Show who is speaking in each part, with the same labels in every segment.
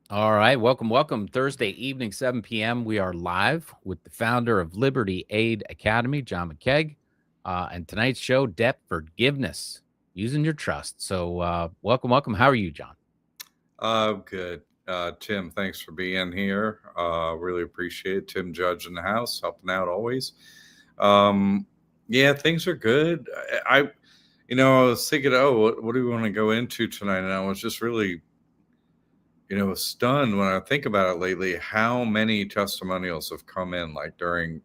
Speaker 1: All right, welcome. Thursday evening, 7 p.m. We are live with the founder of Liberty Aid Academy, John McCaig. And tonight's show, Debt Forgiveness, using your trust. So, welcome. How are you, John?
Speaker 2: Good. Tim, thanks for being here. Really appreciate it. Tim Judge in the house, helping out always. Um, yeah, things are good. I was thinking, oh, what do we want to go into tonight? And I was just really, stunned when I think about it lately, how many testimonials have come in like during
Speaker 1: Yeah.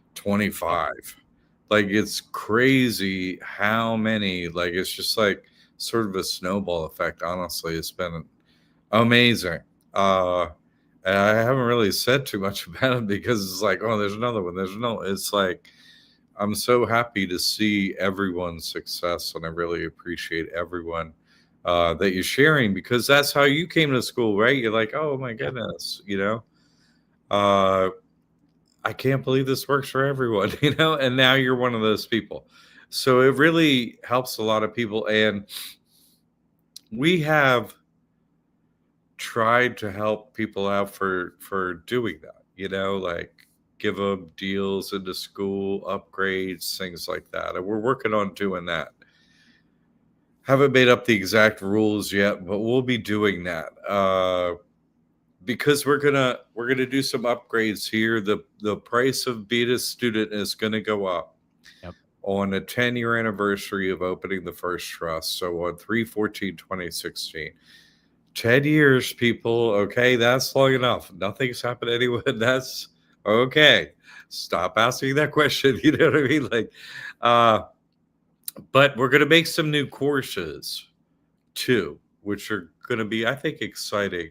Speaker 2: 2025. Like it's crazy how many, like it's just like sort of a snowball effect, honestly. It's been amazing. Uh, and I haven't really said too much about it because it's like, oh, there's another one. There's no. It's like I'm so happy to see everyone's success, and I really appreciate everyone that you're sharing because that's how you came to school, right? You're like, oh my
Speaker 1: Yeah.
Speaker 2: goodness, uh, I can't believe this works for everyone, and now you're one of those people. So it really helps a lot of people, and we have tried to help people out for doing that, like give them deals into school upgrades, things like that, and we're working on doing that. Haven't made up the exact rules yet, but we'll be doing that because we're gonna do some upgrades here. The price of being a student is gonna go up
Speaker 1: Yep.
Speaker 2: on a 10-year anniversary of opening the first trust, so on 3/14/2016. 10 years, people. Okay, that's long enough. Nothing's happened anyway. That's okay. Stop asking that question. You know what I mean? Like, uh, but we're going to make some new courses too, which are going to be, I think, exciting.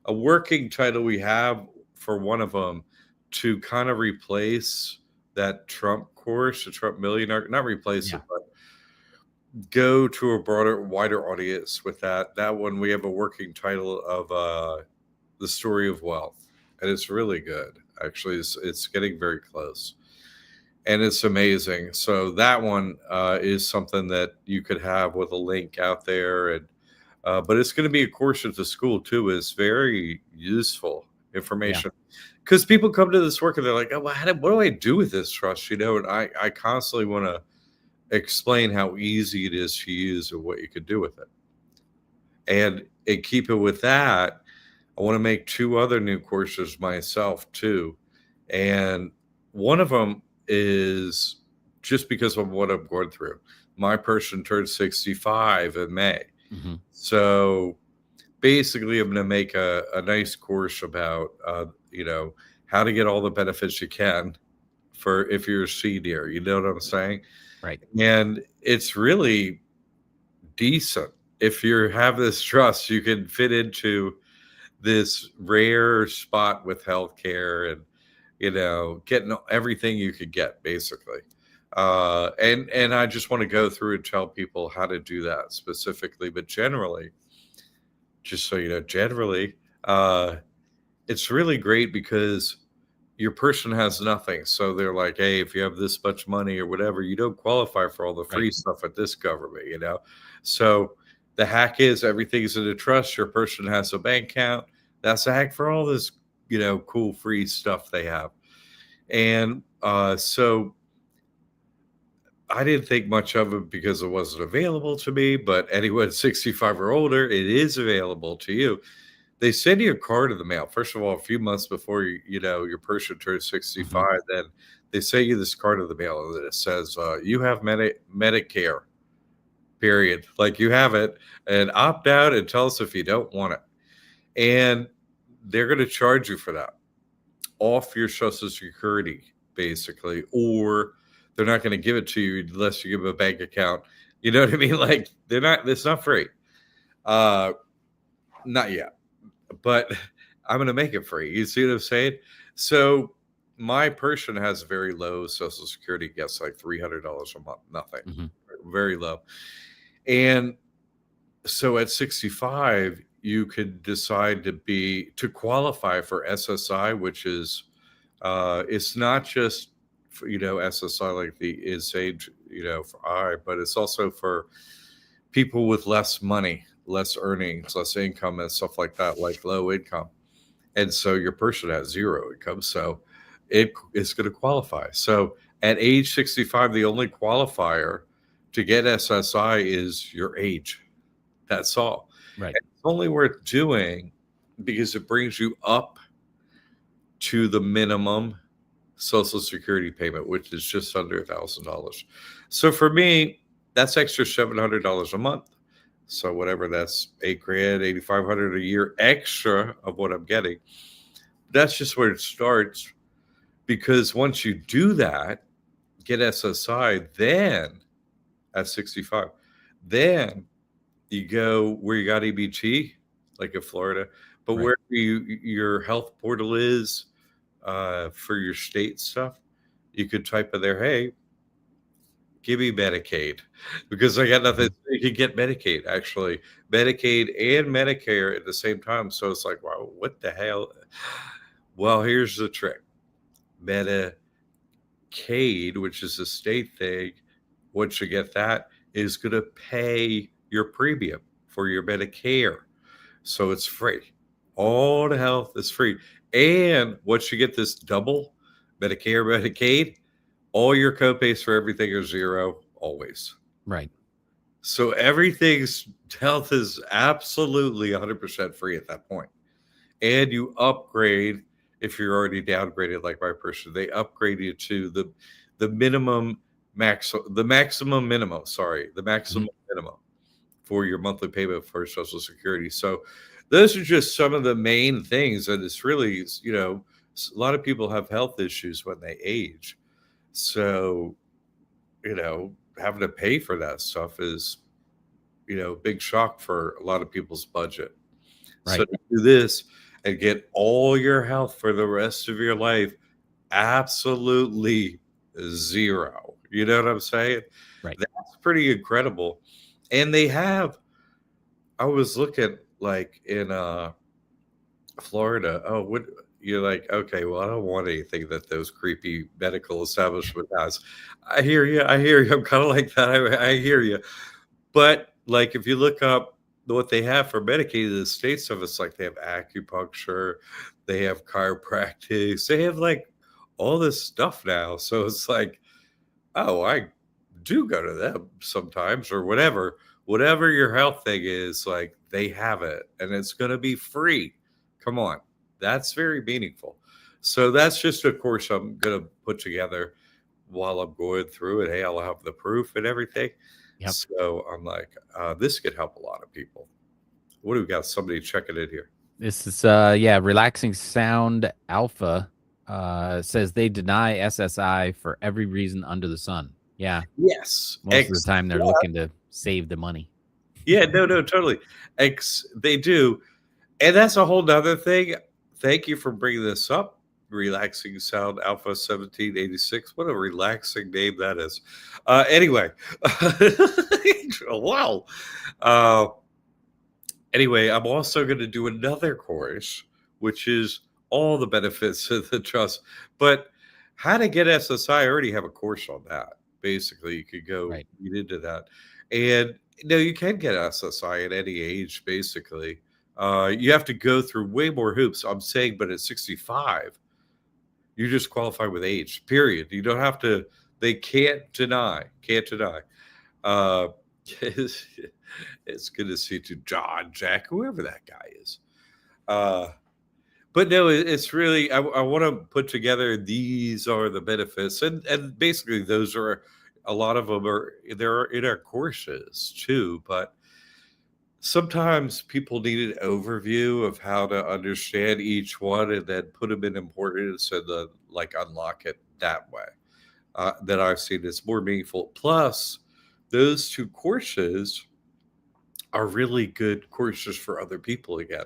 Speaker 2: A working title we have for one of them to kind of replace that Trump course, the Trump millionaire, not replace
Speaker 1: Yeah.
Speaker 2: it, but go to a broader, wider audience with that. That one, we have a working title of The Story of Wealth, and it's really good. Actually, it's getting very close, and it's amazing. So that one is something that you could have with a link out there, and but it's going to be a course at the school too. Is very useful
Speaker 1: Yeah.
Speaker 2: information because people come to this work and they're like, "Oh, well, what do I do with this trust?" And I constantly want to explain how easy it is to use and what you could do with it. And keep it with that. I want to make two other new courses myself too. And one of them is just because of what I'm going through. My person turned 65 in May.
Speaker 1: Hmm.
Speaker 2: So basically, I'm going to make a nice course about, how to get all the benefits you can for if you're a senior. You know what I'm saying?
Speaker 1: Right.
Speaker 2: And it's really decent. If you have this trust, you can fit into this rare spot with healthcare and getting everything you could get basically. And I just want to go through and tell people how to do that specifically, but generally, just so you know, generally, uh, it's really great because your person has nothing. So they're like, hey, if you have this much money or whatever, you don't qualify for all the
Speaker 1: Right.
Speaker 2: free stuff at this government. So the hack is everything's in a trust. Your person has a bank account. That's a hack for all this, cool free stuff they have. And so I didn't think much of it because it wasn't available to me. But anyone 65 or older, it is available to you. They send you a card in the mail. First of all, a few months before your person turns
Speaker 1: Hmm.
Speaker 2: 65, then they send you this card in the mail that it says you have Medicare. Period. Like you have it, and opt out and tell us if you don't want it. And they're going to charge you for that off your Social Security, basically, or they're not going to give it to you unless you give them a bank account. You know what I mean? Like they're not. It's not free. Uh, not yet. But I'm going to make it free. You see what I'm saying? So my person has very low Social Security, gets like $300 a month, nothing,
Speaker 1: Hmm.
Speaker 2: very low. And so at 65, you could decide to qualify for SSI, which is it's not just for, SSI like the is age, for I, but it's also for people with less money. less earnings, less income, and stuff like that, like low income. And so your person has zero income. So it is going to qualify. So at age 65, the only qualifier to get SSI is your age. That's all.
Speaker 1: Right.
Speaker 2: And it's only worth doing because it brings you up to the minimum Social Security payment, which is just under $1,000. So for me, that's extra $700 a month. So whatever that's $8,000, $8,500 a year extra of what I'm getting. That's just where it starts. Because once you do that, get SSI, then at 65, then you go where you got EBT, like in Florida, but
Speaker 1: Right.
Speaker 2: where your health portal is for your state stuff, you could type in there, hey, give me Medicaid, because I got nothing. You could get Medicaid, actually, Medicaid and Medicare at the same time. So it's like, wow, what the hell? Well, here's the trick. Medicaid, which is a state thing, once you get that, is going to pay your premium for your Medicare. So it's free. All the health is free. And once you get this double Medicare, Medicaid, all your copays for everything are zero always.
Speaker 1: Right.
Speaker 2: So everything's health is absolutely 100% free at that point. And you upgrade if you're already downgraded like my person. They upgrade you to the minimum the maximum minimum for your monthly payment for Social Security. So those are just some of the main things. And it's really, a lot of people have health issues when they age. So, having to pay for that stuff is, big shock for a lot of people's budget.
Speaker 1: Right.
Speaker 2: So to do this and get all your health for the rest of your life, absolutely zero. You know what I'm saying?
Speaker 1: Right.
Speaker 2: That's pretty incredible. And I was looking like in Florida. Oh, what you're like, okay, well, I don't want anything that those creepy medical establishment has. I hear you. I hear you. I'm kind of like that. I hear you. But like, if you look up what they have for Medicaid in the states of it's like they have acupuncture, they have chiropractic, they have like all this stuff now. So it's like, oh, I do go to them sometimes or whatever your health thing is, like they have it and it's going to be free. Come on. That's very meaningful. So that's just a course I'm going to put together while I'm going through it. Hey, I'll have the proof and everything.
Speaker 1: Yep.
Speaker 2: So I'm like, this could help a lot of people. What do we got? Somebody checking in here.
Speaker 1: This is Relaxing Sound Alpha says they deny SSI for every reason under the sun. Yeah.
Speaker 2: Yes.
Speaker 1: Most of the time they're looking to save the money.
Speaker 2: Yeah, no, totally. They do. And that's a whole nother thing. Thank you for bringing this up. Relaxing Sound Alpha 1786. What a relaxing name that is. Anyway, wow. Anyway, I'm also going to do another course, which is all the benefits of the trust. But how to get SSI, I already have a course on that. Basically, you could go read into that. And you can get SSI at any age, basically. You have to go through way more hoops. I'm saying, but at 65, you just qualify with age, period. You don't have to, they can't deny. It's good to see you, John, Jack, whoever that guy is. But no, it's really, I want to put together, these are the benefits. And basically those are, a lot of them they're in our courses too, but sometimes people need an overview of how to understand each one and then put them in importance and then like unlock it that way. That I've seen is more meaningful. Plus, those two courses are really good courses for other people again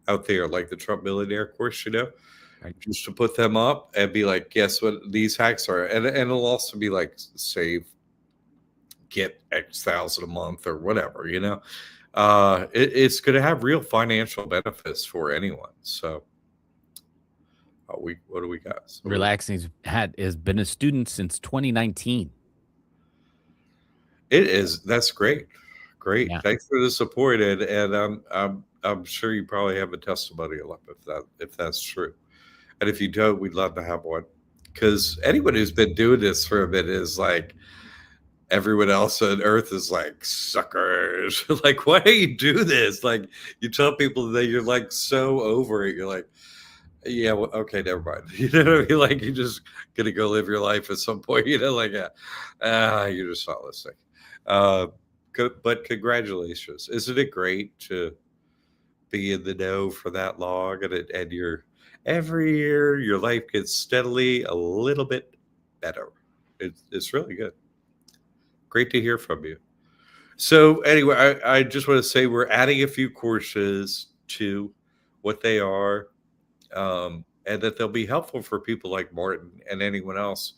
Speaker 2: out there, like the Trump Millionaire course, just to put them up and be like, guess what these hacks are. And it'll also be like, get X thousand a month or whatever, it's going to have real financial benefits for anyone. So what do we got? So
Speaker 1: Relaxing has been a student since 2019.
Speaker 2: it is. That's great. Great.
Speaker 1: Yeah.
Speaker 2: Thanks for the support, and I'm sure you probably have a testimonial up if that's true. And if you don't, we'd love to have one. Because anyone who's been doing this for a bit is like everyone else on earth is like suckers. Like, why do you do this? Like, you tell people that you're like so over it. You're like, yeah, well, okay, never mind. You know what I mean? Like, you're just gonna go live your life at some point. You know, like, you're just not listening. Uh, but congratulations! Isn't it great to be in the know for that long, and you're every year your life gets steadily a little bit better. It's really good. Great to hear from you. So anyway, I just want to say we're adding a few courses to what they are, and that they'll be helpful for people like Martin and anyone else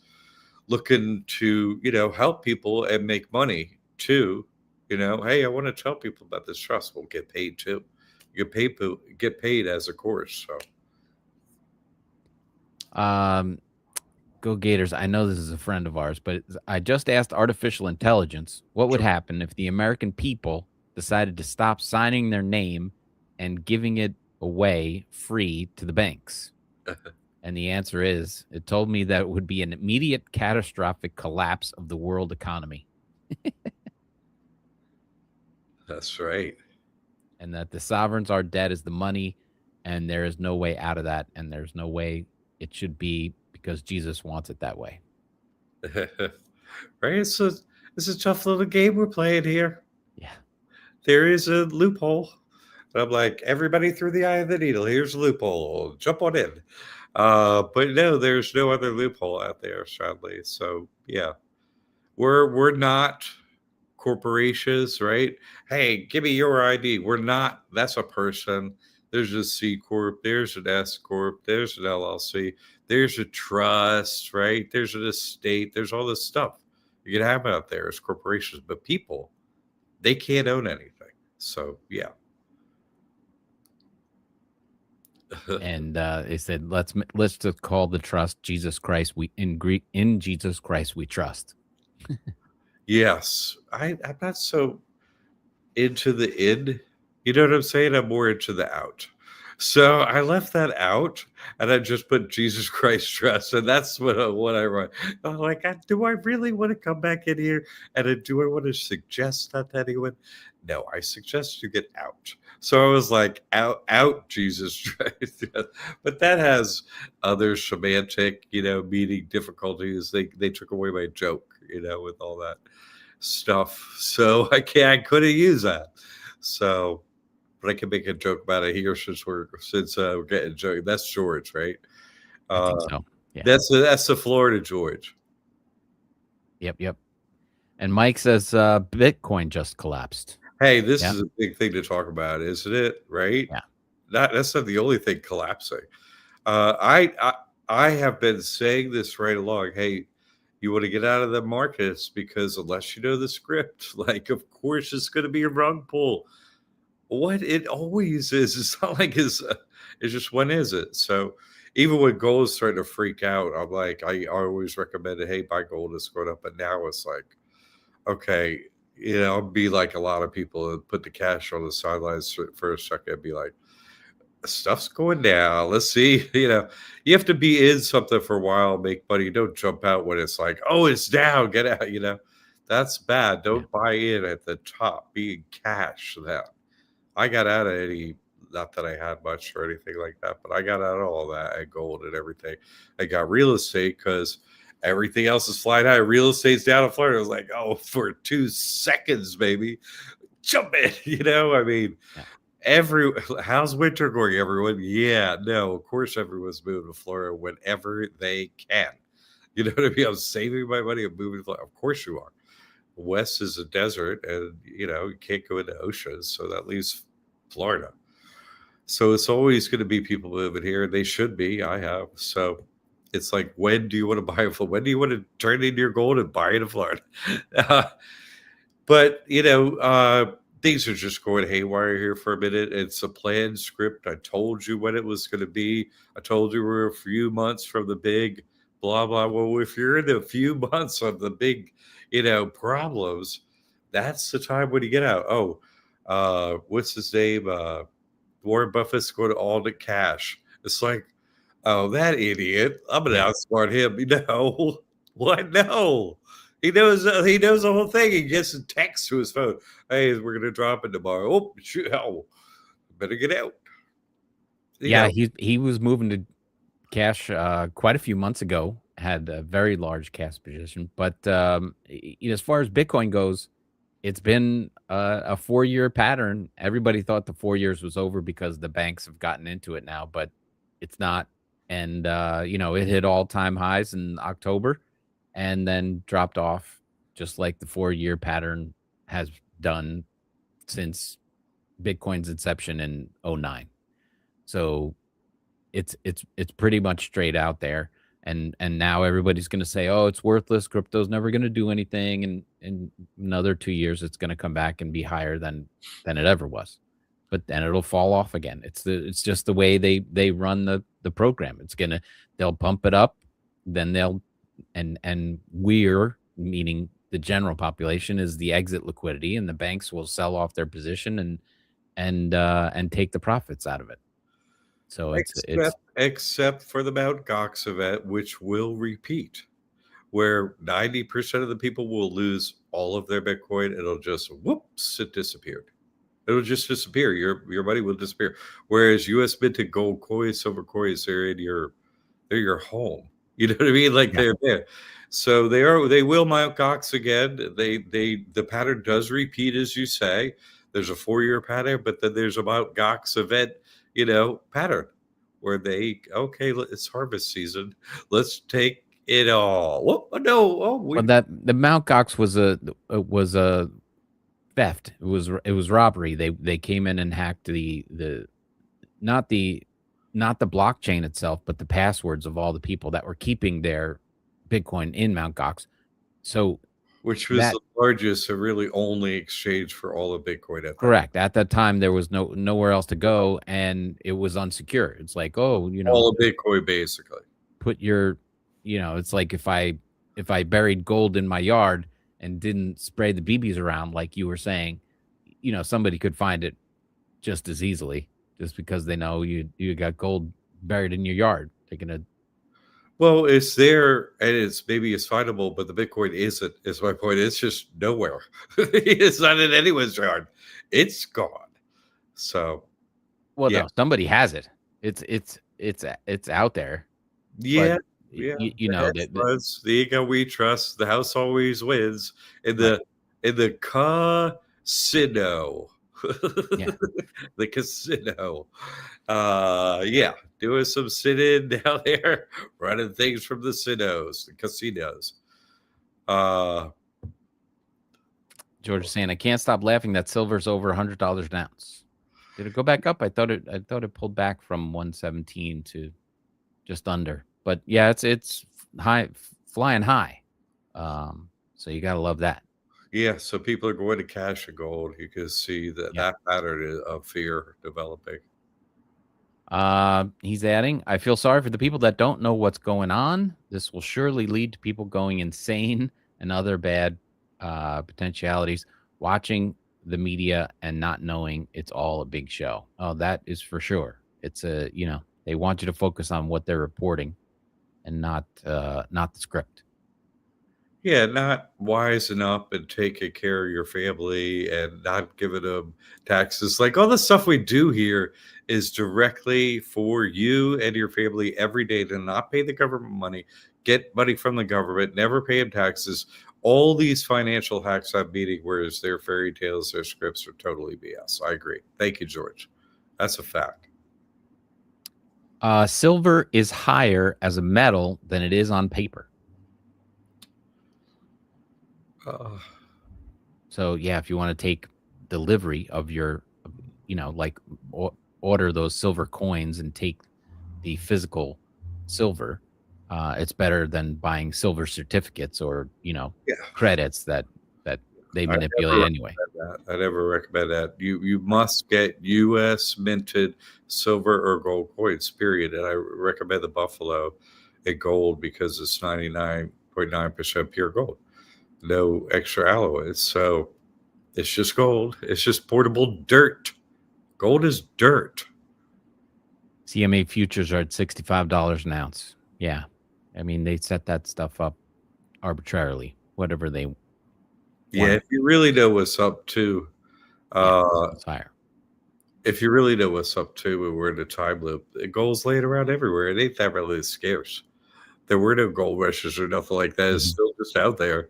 Speaker 2: looking to, help people and make money too. Hey, I want to tell people about this trust. We'll get paid too. You get paid as a course. So
Speaker 1: Go Gators. I know this is a friend of ours, but I just asked artificial intelligence what would
Speaker 2: sure.
Speaker 1: happen if the American people decided to stop signing their name and giving it away free to the banks. And the answer is, it told me that it would be an immediate catastrophic collapse of the world economy.
Speaker 2: That's right.
Speaker 1: And that the sovereigns, our debt is the money, and there is no way out of that, and there's no way it should be because Jesus wants it that way.
Speaker 2: Right? It's a tough little game we're playing here.
Speaker 1: Yeah.
Speaker 2: There is a loophole. And I'm like, everybody through the eye of the needle. Here's a loophole. Jump on in. But no, there's no other loophole out there, sadly. So yeah, we're not corporations, right? Hey, give me your ID. We're not. That's a person. There's a C corp. There's an S corp. There's an LLC. There's a trust, right? There's an estate. There's all this stuff you can have out there as corporations, but people, they can't own anything. So yeah.
Speaker 1: And they said, let's just call the trust Jesus Christ. In Jesus Christ we trust.
Speaker 2: Yes, I'm not so into the in. You know what I'm saying? I'm more into the out. So I left that out, and I just put Jesus Christ trust, and that's what I write. I'm like, do I really want to come back in here? And do I want to suggest that to anyone? No, I suggest you get out. So I was like, out, Jesus Christ. But that has other semantic, meaning difficulties. They took away my joke, with all that stuff. So I couldn't use that. So, but I can make a joke about it here since we're getting joke. That's George, right?
Speaker 1: I think so. Yeah.
Speaker 2: That's the Florida George.
Speaker 1: Yep. And Mike says Bitcoin just collapsed.
Speaker 2: Hey, this is a big thing to talk about, isn't it? Right?
Speaker 1: Yeah.
Speaker 2: That's not the only thing collapsing. I have been saying this right along. Hey, you want to get out of the markets because unless you know the script, like of course it's going to be a rug pull. What it always is. It's not like it's just when is it? So even when gold is starting to freak out, I'm like, I always recommend it. Hey, buy gold. It's going up, but now it's like, okay, be like a lot of people and put the cash on the sidelines for a second and be like, stuff's going down. Let's see. You have to be in something for a while, make money. Don't jump out when it's like, oh, it's down. Get out. That's bad. Don't buy in at the top. Be in cash. That I got out of any. Not that I had much or anything like that, but I got out of all that and gold and everything. I got real estate because everything else is flying high. Real estate's down in Florida. I was like, oh, for 2 seconds, baby, jump in. I mean.
Speaker 1: Yeah.
Speaker 2: How's winter going, everyone? Yeah, no, of course everyone's moving to Florida whenever they can. You know what I mean? I'm saving my money. I'm moving to Florida. Of course you are. West is a desert, and you can't go into oceans, so that leaves Florida. So it's always going to be people moving here. They should be. I have. So it's like, when do you want to buy it? When do you want to turn in your gold and buy it in Florida? But things are just going haywire here for a minute. It's a planned script. I told you when it was going to be. I told you we're a few months from the big blah, blah. Well, if you're in a few months of the big, problems, that's the time when you get out. Oh, what's his name? Warren Buffett's going to all the cash. It's like, oh, that idiot! I'm gonna
Speaker 1: Yeah.
Speaker 2: outsmart him. No, what? No, he knows. He knows the whole thing. He gets a text to his phone. Hey, we're gonna drop it tomorrow. Oh, shoot! Oh, better get out. You
Speaker 1: Yeah,
Speaker 2: know,
Speaker 1: he was moving to cash quite a few months ago. Had a very large cash position, but as far as Bitcoin goes, it's been a 4-year pattern. Everybody thought the 4 years was over because the banks have gotten into it now, but it's not. And it hit all-time highs in October, and then dropped off, just like the 4-year pattern has done since Bitcoin's inception in '09. So it's pretty much straight out there. And now everybody's going to say, oh, it's worthless, crypto's never going to do anything, and in another 2 years it's going to come back and be higher than it ever was. But then it'll fall off again. It's just the way they run the program. They'll pump it up, then they'll and we're, meaning the general population, is the exit liquidity, and the banks will sell off their position and take the profits out of it. So it's
Speaker 2: except for the Mount Gox event, which will repeat, where 90% of the people will lose all of their Bitcoin. It'll just whoops, it disappeared. It'll just disappear. Your money will disappear. Whereas U.S. minted gold coins, silver coins, they're your home. You know what I mean? Like
Speaker 1: Yeah.
Speaker 2: they're there. So they will Mount Gox again. The pattern does repeat, as you say. There's a 4-year pattern, but then there's a Mount Gox event, pattern where it's harvest season. Let's take it all. Oh no!
Speaker 1: Well, that the Mount Gox was a theft. It was robbery. They came in and hacked the not the not the blockchain itself, but the passwords of all the people that were keeping their Bitcoin in Mount Gox. So
Speaker 2: which was
Speaker 1: that
Speaker 2: the largest and really only exchange for all of Bitcoin at that.
Speaker 1: correct. At that time, there was nowhere else to go, and it was unsecure. It's like, oh,
Speaker 2: All of Bitcoin, basically.
Speaker 1: put your, it's like if I buried gold in my yard and didn't spray the BBs around, like you were saying, somebody could find it just as easily, just because they know you got gold buried in your yard. They're gonna.
Speaker 2: Well, it's there and it's findable, but the Bitcoin isn't. Is my point. It's just nowhere. It's not in anyone's yard. It's gone. So,
Speaker 1: Well,
Speaker 2: yeah,
Speaker 1: no, somebody has it. It's out there.
Speaker 2: yeah,
Speaker 1: But
Speaker 2: yeah.
Speaker 1: you
Speaker 2: The
Speaker 1: know
Speaker 2: hedge
Speaker 1: that.
Speaker 2: funds, the ego we trust, the house always wins in
Speaker 1: Right.
Speaker 2: the casino.
Speaker 1: Yeah.
Speaker 2: The casino. Yeah, doing some sit-in down there, running things from the casinos.
Speaker 1: George is saying, I can't stop laughing that silver's over $100 an ounce. Did it go back up? I thought it pulled back from 117 to just under. But yeah, it's high, flying high. So you gotta love that.
Speaker 2: Yeah, so people are going to cash and gold. You can see that
Speaker 1: Yeah.
Speaker 2: pattern of fear developing.
Speaker 1: He's adding, I feel sorry for the people that don't know what's going on. This will surely lead to people going insane and other bad potentialities, watching the media and not knowing it's all a big show. Oh, that is for sure. It's they want you to focus on what they're reporting and not the script.
Speaker 2: Yeah, not wising up and taking care of your family and not giving them taxes. Like all the stuff we do here is directly for you and your family every day to not pay the government money, get money from the government, never pay them taxes. All these financial hacks I'm meeting, whereas their fairy tales, their scripts are totally BS. I agree. Thank you, George. That's a fact.
Speaker 1: Silver is higher as a metal than it is on paper. So yeah, if you want to take delivery of your, order those silver coins and take the physical silver, it's better than buying silver certificates or credits that they manipulate anyway.
Speaker 2: I never recommend that. You must get U.S. minted silver or gold coins, period. And I recommend the Buffalo in gold because it's 99.9% pure gold. No extra alloys. So It's just gold. It's just portable dirt. Gold is dirt.
Speaker 1: CMA futures are at $65 an ounce. Yeah. I mean, they set that stuff up arbitrarily, whatever they
Speaker 2: Yeah,
Speaker 1: want.
Speaker 2: if you really know what's up to,
Speaker 1: Yeah,
Speaker 2: uh,
Speaker 1: it's higher.
Speaker 2: if you really know what's up to, and we're in a time loop, gold's laying around everywhere. It ain't that really scarce. There were no gold rushes or nothing like that. It's
Speaker 1: Mhm.
Speaker 2: still just out there.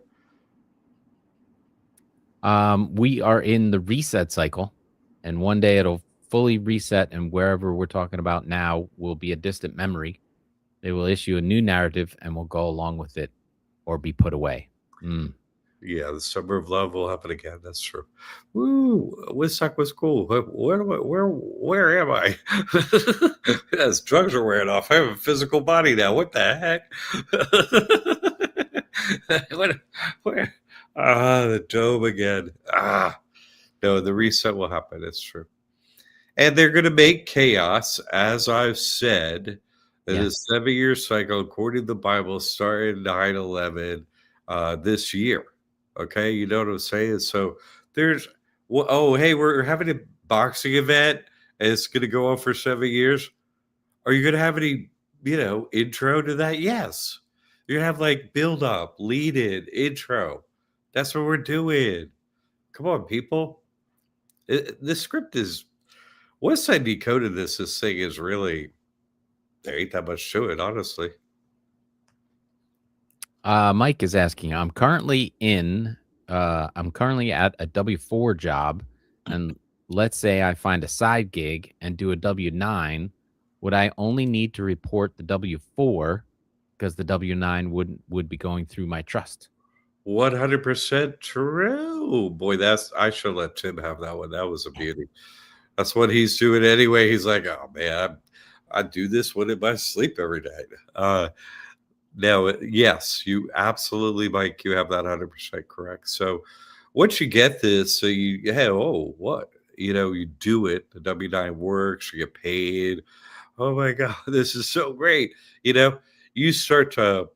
Speaker 1: We are in the reset cycle, and one day it'll fully reset, and wherever we're talking about now will be a distant memory. They will issue a new narrative and will go along with it or be put away. Mm.
Speaker 2: Yeah, the summer of love will happen again. That's true. Woo! Woodstock was cool. Where am I? Where am I? Yes, drugs are wearing off. I have a physical body now. What the heck? what? Where? Ah, the dome again. Ah, no, the reset will happen. It's true. And they're going to make chaos, as I've said, that
Speaker 1: Yeah.
Speaker 2: a 7-year cycle, according to the Bible, started 9/11 this year. Okay, you know what I'm saying? So there's, well, oh, hey, we're having a boxing event and it's going to go on for 7 years. Are you going to have any, intro to that? Yes. You're going to have like build up, lead in, intro. That's what we're doing. Come on, people. The script is, once I decoded this thing is really, there ain't that much to it, honestly.
Speaker 1: Mike is asking, I'm currently at a W-4 job, and let's say I find a side gig and do a W-9, would I only need to report the W-4 because the W-9 would be going through my trust?
Speaker 2: 100% true. Boy, I should let Tim have that one. That was a beauty. That's what he's doing anyway. He's like, oh man, I do this one in my sleep every night. No, yes, you absolutely, Mike, you have that 100% correct. So once you get this, so hey, oh, what? You do it, the W-9 works, you get paid. Oh my God, this is so great. You know, you start to,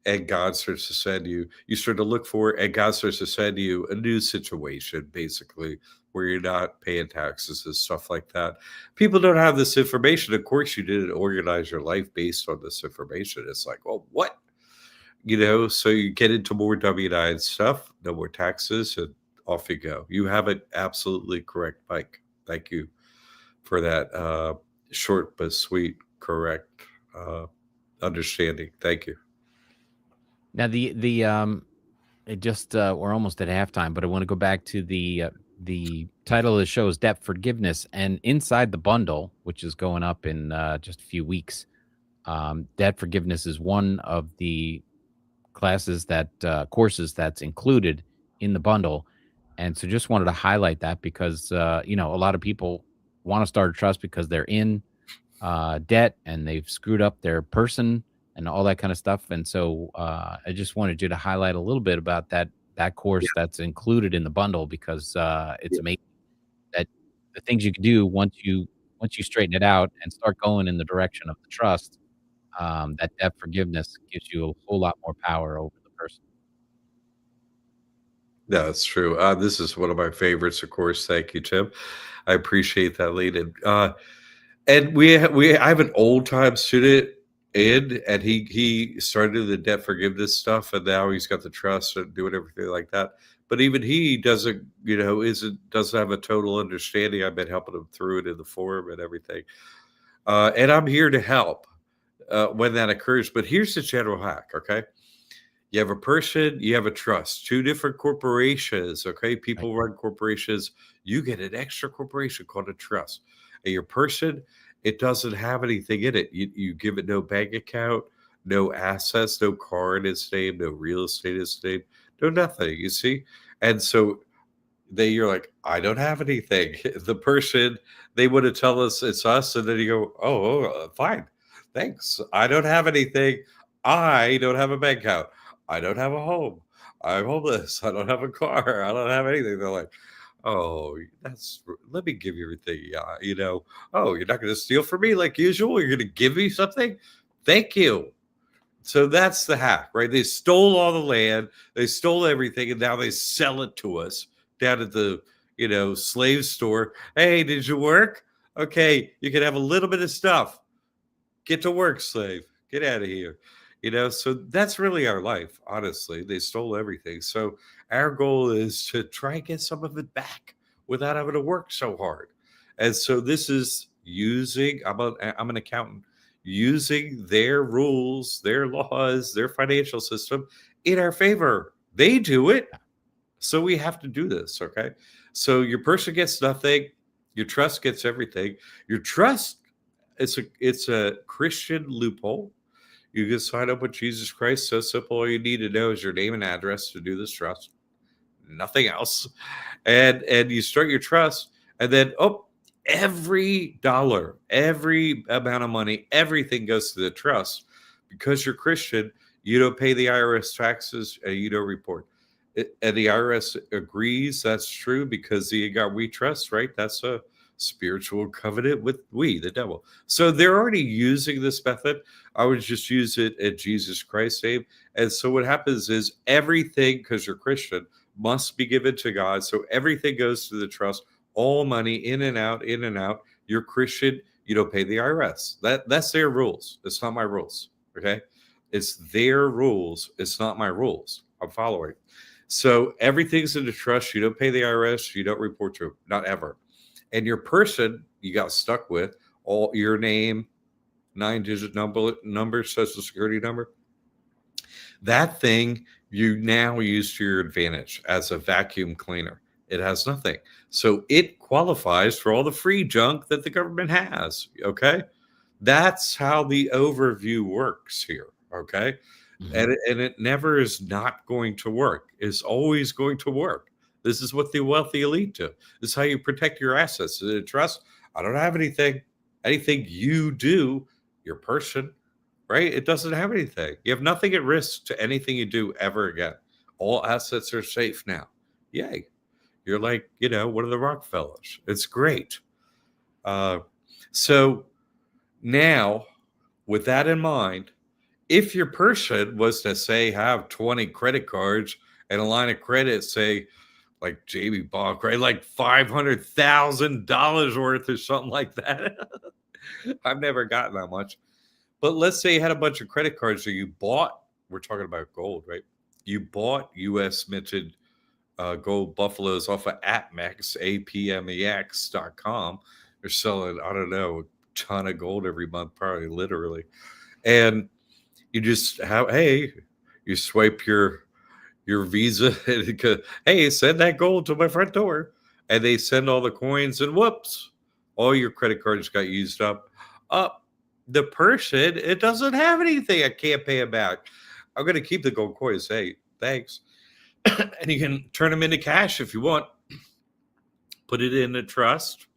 Speaker 2: and God starts to send you, you start to look for, and God starts to send you a new situation, basically, where you're not paying taxes and stuff like that. People don't have this information. Of course, you didn't organize your life based on this information. It's like, well, what? So you get into more W-9 stuff, no more taxes, and off you go. You have it absolutely correct, Mike. Thank you for that short but sweet, correct understanding. Thank you.
Speaker 1: Now it just we're almost at halftime, but I want to go back to the title of the show is Debt Forgiveness, and inside the bundle, which is going up in just a few weeks, debt forgiveness is one of the classes courses that's included in the bundle. And so just wanted to highlight that because a lot of people want to start a trust because they're in debt and they've screwed up their person and all that kind of stuff. And so I just wanted you to highlight a little bit about that course that's included in the bundle because it's
Speaker 2: Yeah.
Speaker 1: amazing that the things you can do once you straighten it out and start going in the direction of the trust, that debt forgiveness gives you a whole lot more power over the person.
Speaker 2: No, that's true. This is one of my favorites, of course. Thank you, Tim. I appreciate that lead in. And I have an old time student in, and he started the debt forgiveness stuff, and now he's got the trust and doing everything like that. But even he doesn't, doesn't have a total understanding. I've been helping him through it in the forum and everything. And I'm here to help when that occurs. But here's the general hack, okay? You have a person, you have a trust, two different corporations. Okay.
Speaker 1: Right.
Speaker 2: People run corporations. You get an extra corporation called a trust. And your person, it doesn't have anything in it. You give it no bank account, no assets, no car in its name, no real estate in its name, no nothing. You see? And so you're like, I don't have anything. The person, they want to tell us it's us, and then you go, fine, thanks. I don't have anything. I don't have a bank account. I don't have a home. I'm homeless. I don't have a car. I don't have anything. They're like, oh, let me give you everything. Oh, you're not going to steal from me like usual. You're going to give me something. Thank you. So that's the hack, right? They stole all the land, they stole everything, and now they sell it to us down at the, slave store. Hey, did you work? Okay, you can have a little bit of stuff. Get to work, slave. Get out of here. So that's really our life, honestly. They stole everything. So our goal is to try and get some of it back without having to work so hard. And so this is using, I'm an accountant, using their rules, their laws, their financial system in our favor. They do it. So we have to do this. Okay. So your person gets nothing. Your trust gets everything. Your trust, it's a Christian loophole. You can sign up with Jesus Christ. So simple. All you need to know is your name and address to do this trust. Nothing else. And you start your trust, and then every dollar, every amount of money, everything goes to the trust. Because you're Christian, you don't pay the IRS taxes and you don't report. And the IRS agrees that's true because you got we trust, right? That's a spiritual covenant with we, the devil. So they're already using this method. I would just use it in Jesus Christ's name. And so what happens is everything, because you're Christian, must be given to God. So everything goes to the trust, all money in and out, in and out. You're Christian, you don't pay the IRS. That's their rules. It's not my rules. Okay. It's their rules. It's not my rules. I'm following. So everything's in the trust. You don't pay the IRS. You don't report to them, not ever. And your person you got stuck with, all your name, 9-digit number, social security number. That thing you now use to your advantage as a vacuum cleaner. It has nothing. So it qualifies for all the free junk that the government has. Okay. That's how the overview works here. Okay.
Speaker 1: Mhm.
Speaker 2: And it never is not going to work. It's always going to work. This is what the wealthy elite do. This is how you protect your assets. Trust. I don't have anything. Anything you do, your person, right? It doesn't have anything. You have nothing at risk to anything you do ever again. All assets are safe now. Yay. You're like, one of the Rockefellers. It's great. So now, with that in mind, if your person was to say have 20 credit cards and a line of credit, say like Jamie Bonk, right? Like $500,000 worth or something like that. I've never gotten that much. But let's say you had a bunch of credit cards that you bought. We're talking about gold, right? You bought U.S. minted gold buffaloes off of APMEX, APMEX.com. They're selling, I don't know, a ton of gold every month, probably literally. And you just have, hey, you swipe your Visa and it goes, hey, send that gold to my front door. And they send all the coins and whoops, all your credit cards got used up. The person, it doesn't have anything. I can't pay it back. I'm going to keep the gold coins. Hey, thanks. And you can turn them into cash if you want. Put it in a trust.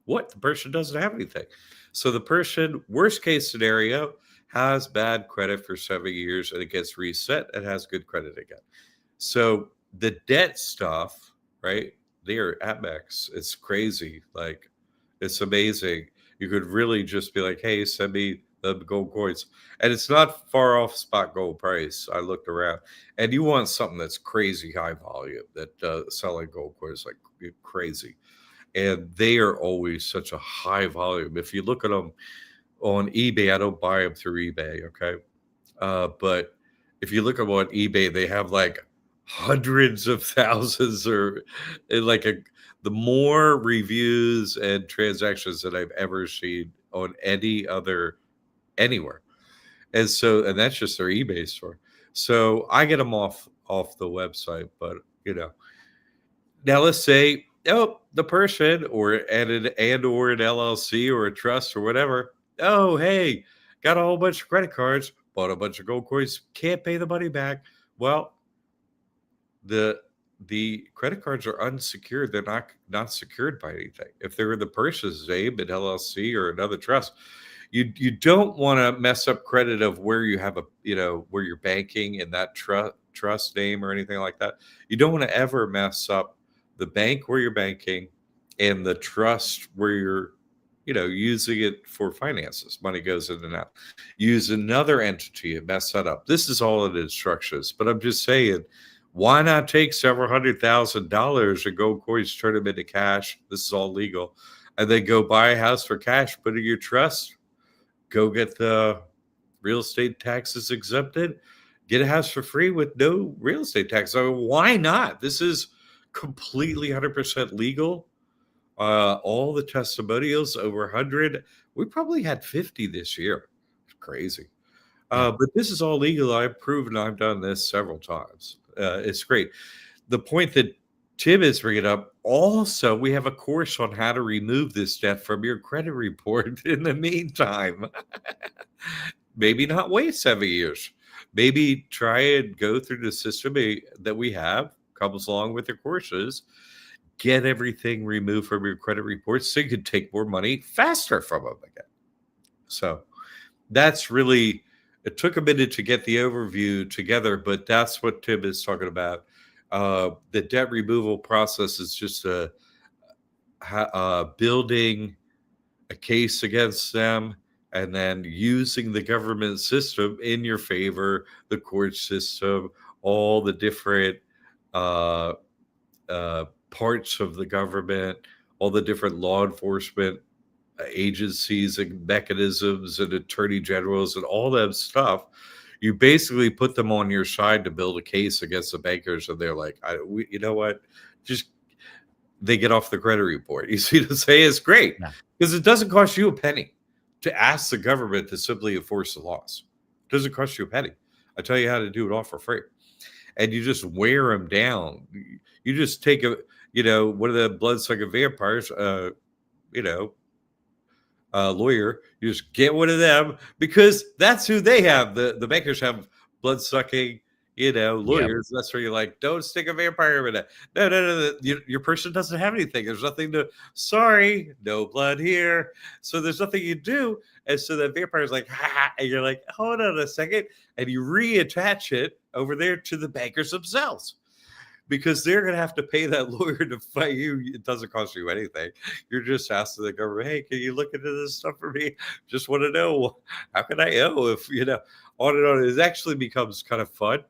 Speaker 2: What? The person doesn't have anything. So the person, worst case scenario, has bad credit for 7 years and it gets reset and has good credit again. So the debt stuff, right? There at Max, it's crazy. Like, it's amazing. You could really just be like, hey, send me the gold coins. And it's not far off spot gold price. I looked around. And you want something that's crazy high volume, that selling gold coins like crazy. And they are always such a high volume. If you look at them on eBay, I don't buy them through eBay, okay? But if you look at them on eBay, they have like hundreds of thousands or like the more reviews and transactions that I've ever seen on anywhere. And so, and that's just their eBay store. So I get them off the website, but now let's say, the person or an LLC or a trust or whatever. Oh, hey, got a whole bunch of credit cards, bought a bunch of gold coins, can't pay the money back. Well, the credit cards are unsecured. They're not secured by anything. If they're in the person's name, an LLC or another trust, you don't want to mess up credit of where you have where you're banking in that trust name or anything like that. You don't want to ever mess up the bank where you're banking and the trust where you're using it for finances. Money goes in and out. Use another entity and mess that up. This is all in instructions, but I'm just saying, Why not take several $100,000 and gold coins, turn them into cash? This is all legal. And then go buy a house for cash, put it in your trust, go get the real estate taxes exempted, get a house for free with no real estate tax. So why not? This is completely 100% legal. All the testimonials over 100. We probably had 50 this year. It's crazy.
Speaker 1: Yeah.
Speaker 2: But this is all legal. I've proven I've done this several times. It's great. The point that Tim is bringing up, also, we have a course on how to remove this debt from your credit report in the meantime. Maybe not wait 7 years. Maybe try and go through the system that we have, comes along with the courses, get everything removed from your credit reports so you can take more money faster from them again. So that's really, it took a minute to get the overview together, but that's what Tim is talking about. The debt removal process is just building a case against them and then using the government system in your favor, the court system, all the different parts of the government, all the different law enforcement agencies and mechanisms and attorney generals and all that stuff. You basically put them on your side to build a case against the bankers, and they're like, you know what? Just they get off the credit report. You see what I'm saying? It's great because it doesn't cost you a penny to ask the government to simply enforce the laws. It doesn't cost you a penny. I tell you how to do it all for free. And you just wear them down. You just take one of the blood-sucking vampires, lawyer, you just get one of them because that's who they have. The bankers have blood-sucking, lawyers. Yep. That's where you're like, don't stick a vampire in it. No. Your person doesn't have anything. There's nothing sorry, no blood here. So there's nothing you do. And so the vampire's like, ha, and you're like, hold on a second. And you reattach it over there to the bankers themselves. Because they're going to have to pay that lawyer to fight you. It doesn't cost you anything. You're just asking the government, hey, can you look into this stuff for me? Just want to know, how can I owe if, on and on. It actually becomes kind of fun.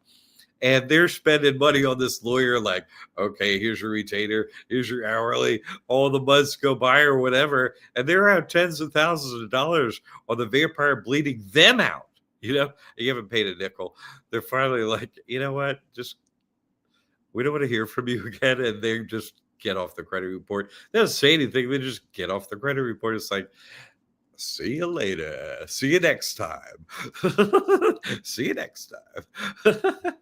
Speaker 2: And they're spending money on this lawyer like, okay, here's your retainer, here's your hourly, all the months go by or whatever. And they're out tens of thousands of dollars on the vampire bleeding them out. You haven't paid a nickel. They're finally like, you know what? We don't want to hear from you again. And they just get off the credit report. They don't say anything. They just get off the credit report. It's like, see you later. See you next time. See you next time.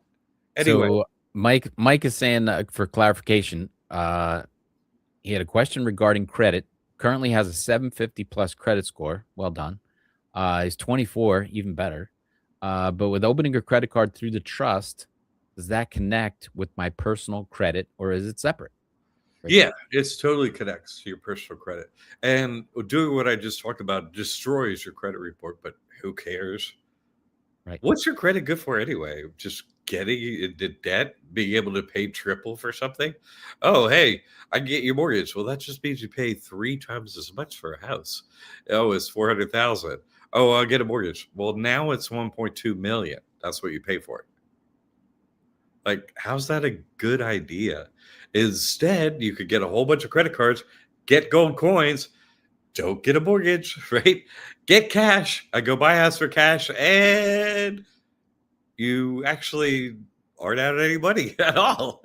Speaker 2: Anyway.
Speaker 1: So Mike is saying, for clarification, he had a question regarding credit. Currently has a 750 plus credit score. Well done. He's 24, even better. But with opening a credit card through the trust, does that connect with my personal credit or is it separate?
Speaker 2: Yeah, it's totally connects to your personal credit. And doing what I just talked about destroys your credit report, but who cares?
Speaker 1: Right.
Speaker 2: What's your credit good for anyway? Just getting into debt, being able to pay triple for something? Oh, hey, I can get your mortgage. Well, that just means you pay 3 times as much for a house. Oh, it's 400,000. Oh, I'll get a mortgage. Well, now it's 1.2 million. That's what you pay for it. Like, how's that a good idea? Instead, you could get a whole bunch of credit cards, get gold coins, don't get a mortgage, right? Get cash. I go buy a house for cash, and you actually aren't out any money at all.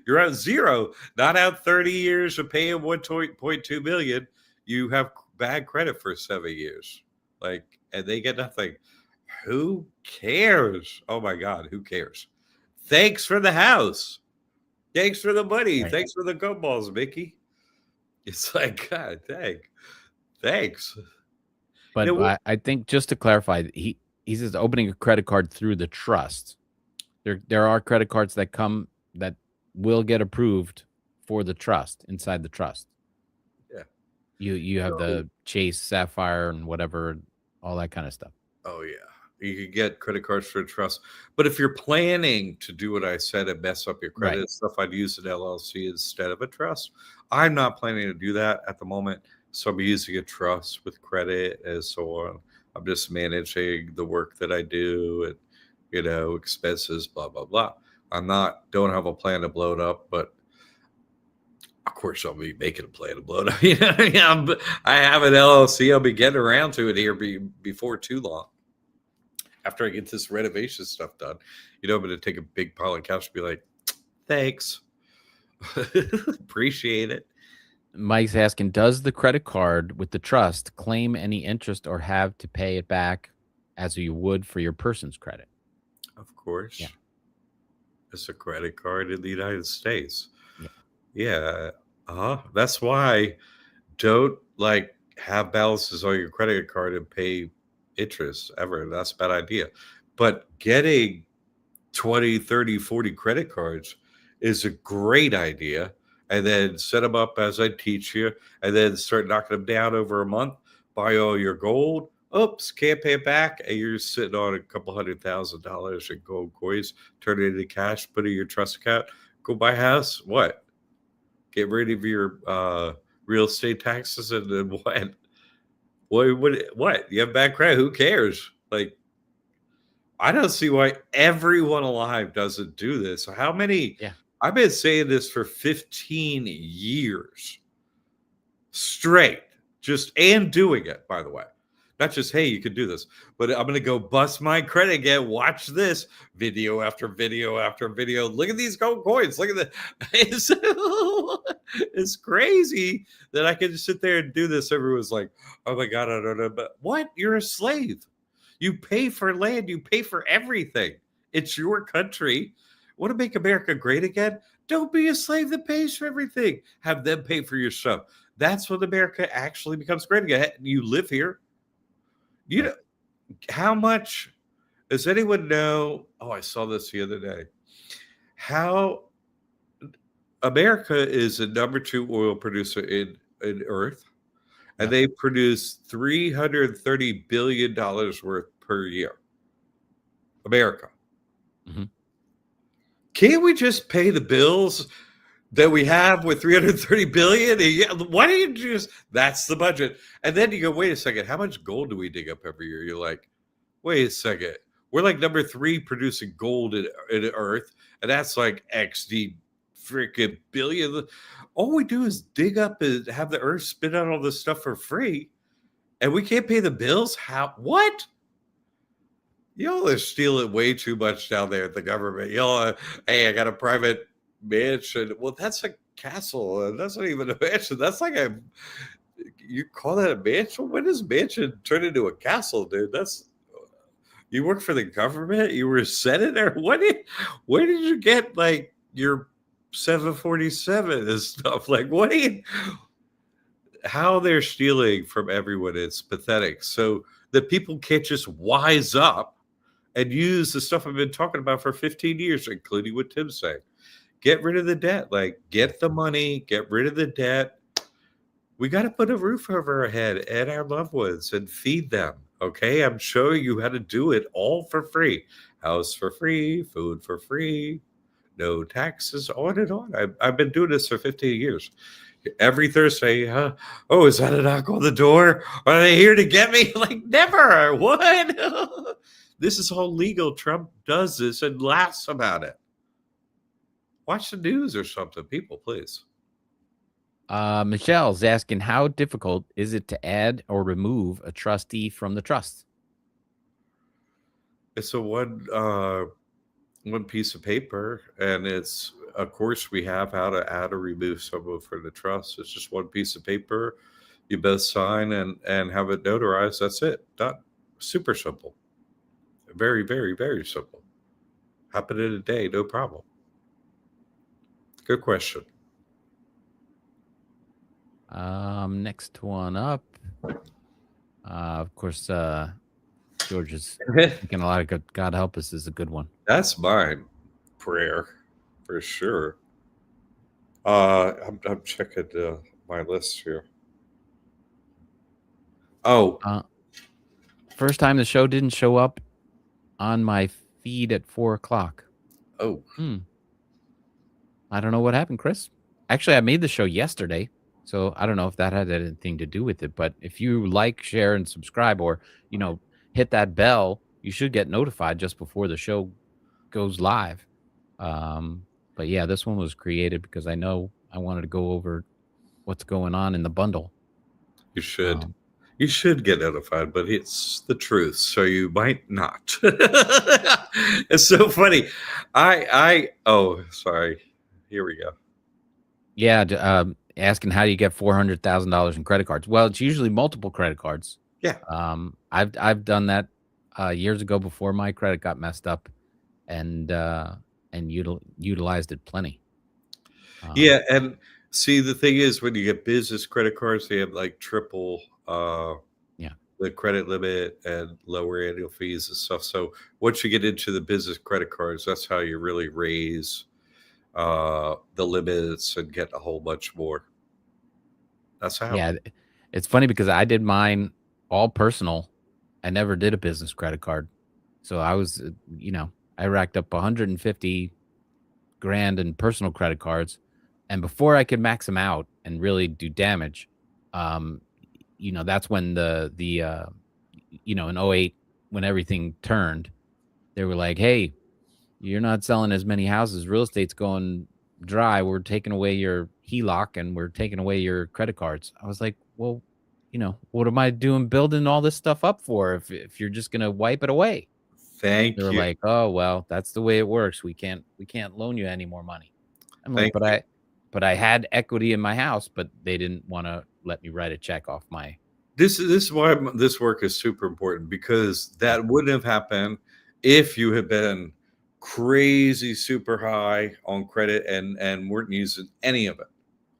Speaker 2: You're out zero, not out 30 years of paying 1.2 million. You have bad credit for 7 years. And they get nothing. Who cares? Oh my God, who cares? Thanks for the house. Thanks for the money. Right. Thanks for the gumballs, Mickey. It's like, God, thanks.
Speaker 1: But I think just to clarify, he says opening a credit card through the trust. There are credit cards that will get approved for the trust, inside the trust.
Speaker 2: Yeah.
Speaker 1: You have the Chase, Sapphire, and whatever, all that kind of stuff.
Speaker 2: Oh, yeah. You can get credit cards for a trust. But if you're planning to do what I said and mess up your credit and stuff, I'd use an LLC instead of a trust. I'm not planning to do that at the moment. So I'm using a trust with credit and so on. I'm just managing the work that I do and, expenses, blah, blah, blah. Don't have a plan to blow it up, but of course I'll be making a plan to blow it up. Yeah, I have an LLC. I'll be getting around to it here before too long. After I get this renovation stuff done, I'm going to take a big pile of cash and be like, thanks. Appreciate it.
Speaker 1: Mike's asking, does the credit card with the trust claim any interest or have to pay it back as you would for your person's credit?
Speaker 2: Of course.
Speaker 1: Yeah.
Speaker 2: It's a credit card in the United States. Yeah. That's why don't have balances on your credit card and pay interest ever. That's a bad idea. But getting 20, 30, 40 credit cards is a great idea. And then set them up as I teach you, and then start knocking them down over a month. Buy all your gold. Oops, can't pay it back. And you're sitting on a couple $100,000 in gold coins. Turn it into cash, put it in your trust account. Go buy a house. What? Get rid of your real estate taxes, and then what? What? You have bad credit. Who cares? I don't see why everyone alive doesn't do this. How many?
Speaker 1: Yeah.
Speaker 2: I've been saying this for 15 years straight, and doing it, by the way. Not just, hey, you can do this, but I'm going to go bust my credit again. Watch this video after video after video. Look at these gold coins. Look at that. It's crazy that I can just sit there and do this. Everyone's like, oh my God, I don't know. But what? You're a slave. You pay for land. You pay for everything. It's your country. Want to make America great again? Don't be a slave that pays for everything. Have them pay for your stuff. That's when America actually becomes great again. You live here. How much does anyone know? Oh, I saw this the other day. How America is the number 2 oil producer in Earth, and they produce $330 billion worth per year. America.
Speaker 1: Mm-hmm.
Speaker 2: Can't we just pay the bills that we have with $330 billion? Why don't you just, that's the budget. And then you go, wait a second, how much gold do we dig up every year? You're like, wait a second. We're number 3 producing gold in Earth, and that's XD freaking billion. All we do is dig up and have the Earth spit out all this stuff for free, and we can't pay the bills? How? What? Y'all are stealing way too much down there at the government. Y'all, hey, I got a private mansion. Well, that's a castle. That's not even a mansion. That's you call that a mansion? When does mansion turn into a castle, dude? You work for the government? You were a senator? Where did you get your 747 and stuff? How they're stealing from everyone? It's pathetic. So that people can't just wise up and use the stuff I've been talking about for 15 years, including what Tim's saying. Get rid of the debt. Get the money, get rid of the debt. We got to put a roof over our head and our loved ones and feed them. Okay? I'm showing you how to do it all for free. House for free, food for free, no taxes, on and on. I've been doing this for 15 years. Every Thursday, oh, is that a knock on the door? Are they here to get me? Never. What? This is all legal. Trump does this and laughs about it. Watch the news or something, people, please.
Speaker 1: Michelle's asking, how difficult is it to add or remove a trustee from the trust?
Speaker 2: It's a one piece of paper, and it's, of course, we have how to add or remove someone from the trust. It's just one piece of paper. You both sign and have it notarized. That's it. Done. Super simple. Very, very, very simple. Happen in a day, no problem. Good question.
Speaker 1: Next one up. Of course, George is thinking a lot of good. God help us is a good one.
Speaker 2: That's mine. Prayer, for sure. I'm checking my list here. Oh,
Speaker 1: first time the show didn't show up on my feed at 4:00.
Speaker 2: Oh,
Speaker 1: I don't know what happened, Chris. Actually, I made the show yesterday, so I don't know if that had anything to do with it. But if you like, share, and subscribe, or hit that bell, you should get notified just before the show goes live. But yeah, this one was created because I know I wanted to go over what's going on in the bundle.
Speaker 2: You should.
Speaker 1: Um,
Speaker 2: You should get notified, but it's the truth, so you might not. It's so funny. Oh, sorry. Here we go.
Speaker 1: yeah, asking how do you get $400,000 in credit cards? Well, it's usually multiple credit cards.
Speaker 2: Yeah.
Speaker 1: I've done that years ago before my credit got messed up, and utilized it plenty.
Speaker 2: Yeah, and see, the thing is, when you get business credit cards, they have like triple
Speaker 1: Yeah,
Speaker 2: the credit limit and lower annual fees and stuff. So once you get into the business credit cards, that's how you really raise the limits and get a whole bunch more. That's how.
Speaker 1: yeah. It's funny because I did mine all personal. I never did a business credit card, so I was, I racked up 150 grand in personal credit cards, and before I could max them out and really do damage, um, that's when in '08 when everything turned, they were like, "Hey, you're not selling as many houses. Real estate's going dry. We're taking away your HELOC and we're taking away your credit cards." I was like, "Well, what am I doing building all this stuff up for if you're just gonna wipe it away?" They
Speaker 2: Thank
Speaker 1: were
Speaker 2: you.
Speaker 1: like, "Oh, well, that's the way it works. We can't loan you any more money." I'm like,
Speaker 2: Thank
Speaker 1: "But
Speaker 2: you.
Speaker 1: I had equity in my house, but they didn't want to let me write a check off my."
Speaker 2: This is why this work is super important, because
Speaker 1: Yeah,
Speaker 2: that wouldn't have happened if you had been crazy super high on credit and weren't using any of it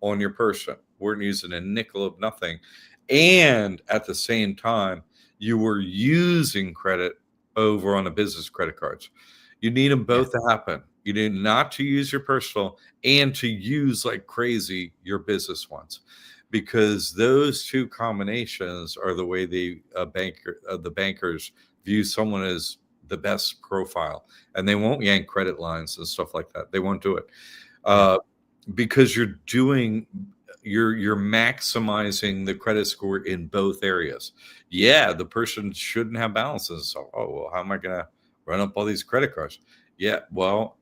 Speaker 2: on your person, weren't using a nickel of nothing, and at the same time you were using credit over on the business credit cards. You need them
Speaker 1: yeah,
Speaker 2: both to happen. You need not to use your personal and to use like crazy your business ones, because those two combinations are the way the bankers view someone as the best profile, and they won't yank credit lines and stuff like that. They won't do it
Speaker 1: yeah,
Speaker 2: uh, because you're maximizing the credit score in both areas. Yeah, the person shouldn't have balances. So, oh well, how am I going to run up all these credit cards? Yeah, well,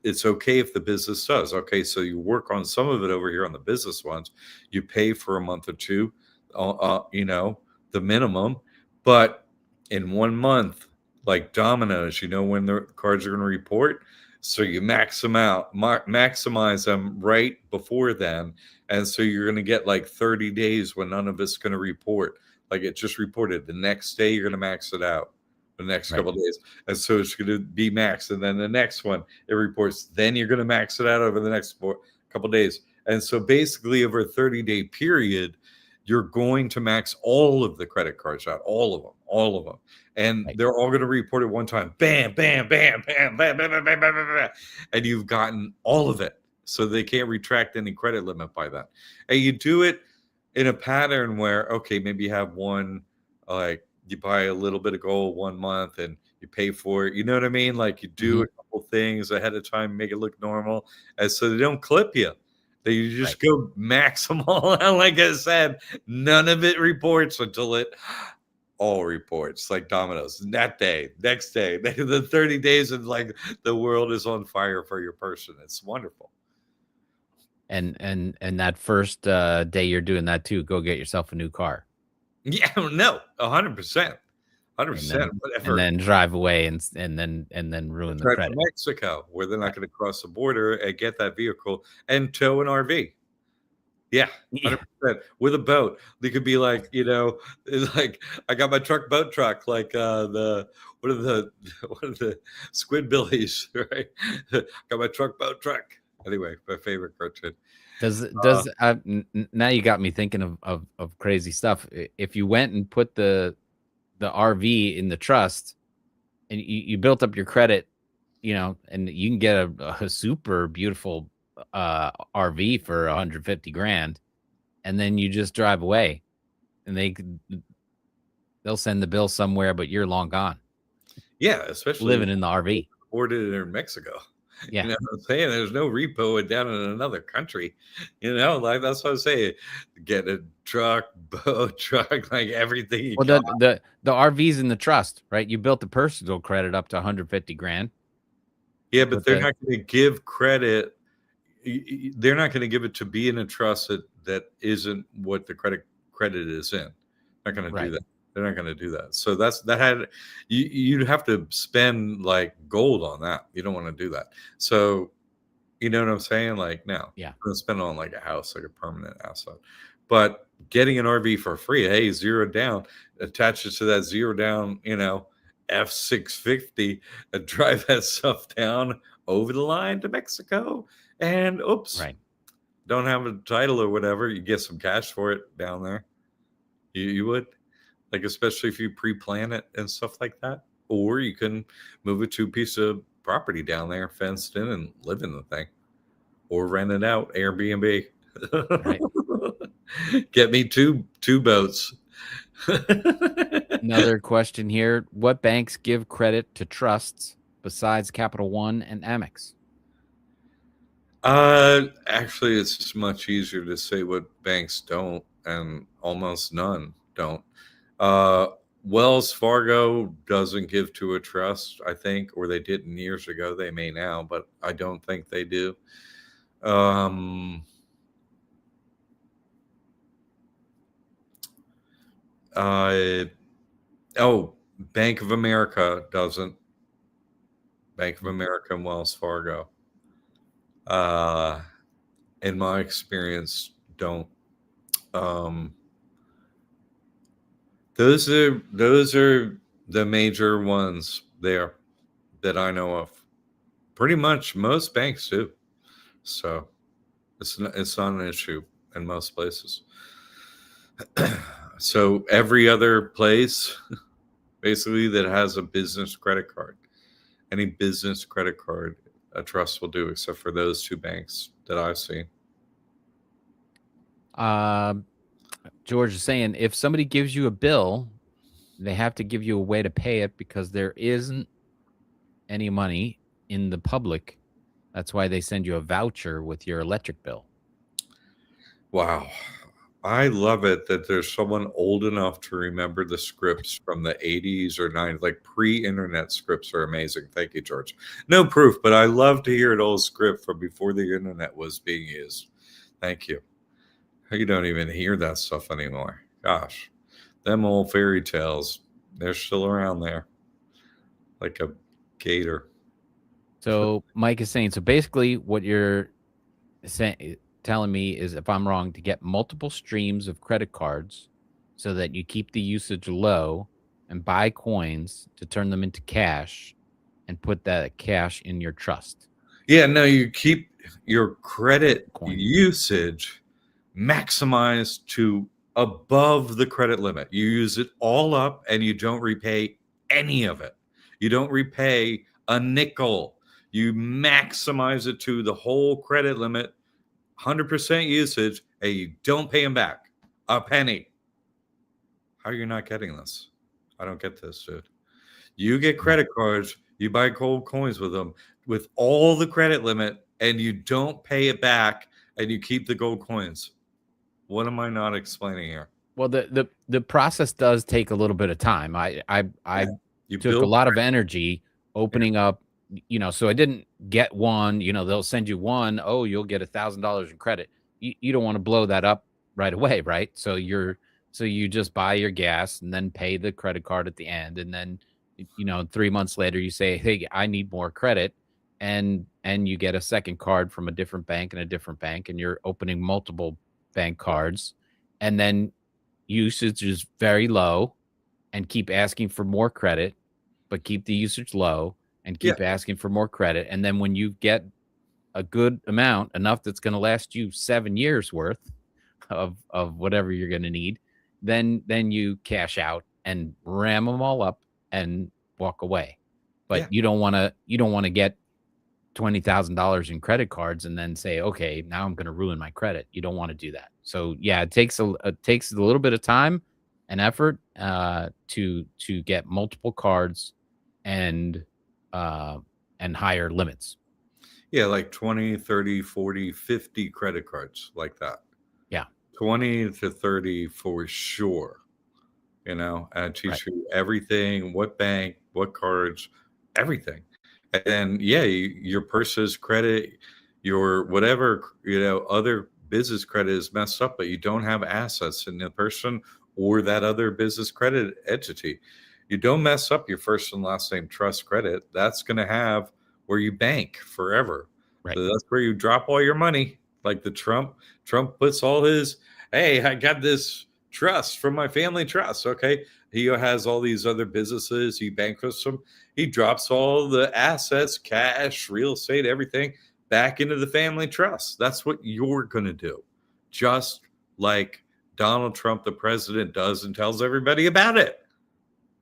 Speaker 2: it's okay if the business does. Okay, so you work on some of it over here on the business ones. You pay for a month or two, the minimum, but in 1 month, like dominoes, when the cards are going to report. So you maximize them right before then. And so you're going to get like 30 days when none of it's going to report. Like it just reported. The next day, you're going to max it out the next
Speaker 1: right,
Speaker 2: couple of days. And so it's going to be max. And then the next one, it reports. Then you're going to max it out over the next couple of days. And so basically, over a 30-day period, you're going to max all of the credit cards out, all of them. And
Speaker 1: right,
Speaker 2: they're all going to report at one time. Bam, bam, bam, bam, bam, bam, bam, bam, bam, bam, bam. And you've gotten all of it. So they can't retract any credit limit by that. And you do it in a pattern where, okay, maybe you have one, like you buy a little bit of gold 1 month and you pay for it. You know what I mean? Like you do
Speaker 1: hmm
Speaker 2: a couple things ahead of time, make it look normal. And so they don't clip you. They
Speaker 1: right.
Speaker 2: just go max them all out. Like I said, none of it reports until it all reports like dominoes. That day, next day, the 30 days, and like the world is on fire for your person. It's wonderful.
Speaker 1: And that first day you're doing that too, go get yourself a new car,
Speaker 2: Yeah, no, 100%.
Speaker 1: and
Speaker 2: 100%. Whatever.
Speaker 1: then drive away and then ruin the
Speaker 2: Drive to
Speaker 1: credit.
Speaker 2: Mexico, where they're not
Speaker 1: Right.
Speaker 2: going to cross the border and get that vehicle and tow an RV. Yeah,
Speaker 1: Yeah.
Speaker 2: 100%. With a boat. They could be like, like I got my boat truck, like the what are the what are the Squidbillies, right? Got my boat truck. Anyway, my favorite cartoon. Uh,
Speaker 1: Now you got me thinking of crazy stuff. If you went and put the RV in the trust and you built up your credit, and you can get a super beautiful RV for 150 grand, and then you just drive away, and they'll send the bill somewhere, but you're long gone
Speaker 2: yeah, especially
Speaker 1: living in the RV.
Speaker 2: ordered in Mexico. You
Speaker 1: Yeah.
Speaker 2: know what I'm saying? There's no repo down in another country. Like that's what I'm saying. Get a truck, boat truck, like everything you
Speaker 1: Well,
Speaker 2: got.
Speaker 1: the RV's in the trust, right? You built the personal credit up to 150 grand.
Speaker 2: Yeah, but
Speaker 1: But
Speaker 2: they're not going to give credit. They're not going to give it to be in a trust that isn't what the credit is in. Not going to do
Speaker 1: right,
Speaker 2: that. They're not going to do that. So you'd have to spend like gold on that. You don't want to do that. So you know what I'm saying? Like, no, I'm
Speaker 1: yeah,
Speaker 2: going to spend it on like a house, like a permanent asset. But getting an RV for free, hey, zero down, attach it to that zero down, F650 and drive that stuff down over the line to Mexico. And oops,
Speaker 1: right.
Speaker 2: don't have a title or whatever. You get some cash for it down there. You would, like, especially if you pre-plan it and stuff like that. Or you can move it to a piece of property down there, fenced in, and live in the thing. Or rent it out, Airbnb.
Speaker 1: Right.
Speaker 2: Get me two boats.
Speaker 1: Another question here: what banks give credit to trusts besides Capital One and Amex?
Speaker 2: Actually, it's just much easier to say what banks don't, and almost none don't. Uh, Wells Fargo doesn't give to a trust, I think, or they didn't years ago. They may now, but I don't think they do. Um, uh, oh, Bank of America doesn't. Bank of America and Wells Fargo. Uh, in my experience, don't. Um, those are the major ones there that I know of. Pretty much most banks do. So it's not an issue in most places. So every other place basically that has a business credit card, any business credit card, a trust will do, except for those two banks that I've seen.
Speaker 1: George is saying if somebody gives you a bill, they have to give you a way to pay it because there isn't any money in the public. That's why they send you a voucher with your electric bill.
Speaker 2: Wow. I love it that there's someone old enough to remember the scripts from the 80s or 90s. Like pre-internet scripts are amazing. Thank you, George. No proof, but I love to hear an old script from before the internet was being used. Thank you. You don't even hear that stuff anymore. Gosh, them old fairy tales, they're still around there like a gator.
Speaker 1: So Mike is saying, so basically what you're telling me is if I'm wrong, to get multiple streams of credit cards so that you keep the usage low and buy coins to turn them into cash and put that cash in your trust.
Speaker 2: Yeah, no, you keep your credit
Speaker 1: Coin.
Speaker 2: usage maximized to above the credit limit. You use it all up and you don't repay any of it. You don't repay a nickel. You maximize it to the whole credit limit, 100% usage, and you don't pay them back a penny. How are you not getting this? I don't get this, dude. You get credit cards, you buy gold coins with them with all the credit limit, and you don't pay it back, and you keep the gold coins. What am I not explaining here?
Speaker 1: Well, the process does take a little bit of time. I
Speaker 2: You
Speaker 1: took a
Speaker 2: build
Speaker 1: lot of
Speaker 2: credit.
Speaker 1: energy opening up, so I didn't get one, they'll send you one, oh, you'll get $1,000 in credit. You don't want to blow that up right away, right? So you just buy your gas and then pay the credit card at the end. And then, 3 months later you say, hey, I need more credit. And you get a second card from a different bank and a different bank, and you're opening multiple bank cards. And then usage is very low and keep asking for more credit, but keep the usage low and
Speaker 2: Yeah,
Speaker 1: keep asking for more credit. And then when you get a good amount, enough that's going to last you 7 years worth of whatever you're going to need, then you cash out and ram them all up and walk away.
Speaker 2: yeah,
Speaker 1: But you don't want to get $20,000 in credit cards and then say, okay, now I'm going to ruin my credit. You don't want to do that. So yeah, it takes a little bit of time and effort to get multiple cards and higher limits.
Speaker 2: yeah, like 20, 30, 40, 50 credit cards like that.
Speaker 1: Yeah.
Speaker 2: 20 to 30 for sure. And
Speaker 1: Right.
Speaker 2: teach you everything, what bank, what cards, everything. And then, yeah, your person's credit, your whatever, other business credit is messed up, but you don't have assets in the person or that other business credit entity. You don't mess up your first and last name trust credit. That's going to have where you bank forever.
Speaker 1: Right.
Speaker 2: So that's where you drop all your money. Like the Trump puts all his, hey, I got this trust from my family trust. Okay. He has all these other businesses. He bankrupts them. He drops all the assets, cash, real estate, everything back into the family trust. That's what you're going to do. Just like Donald Trump, the president, does and tells everybody about it.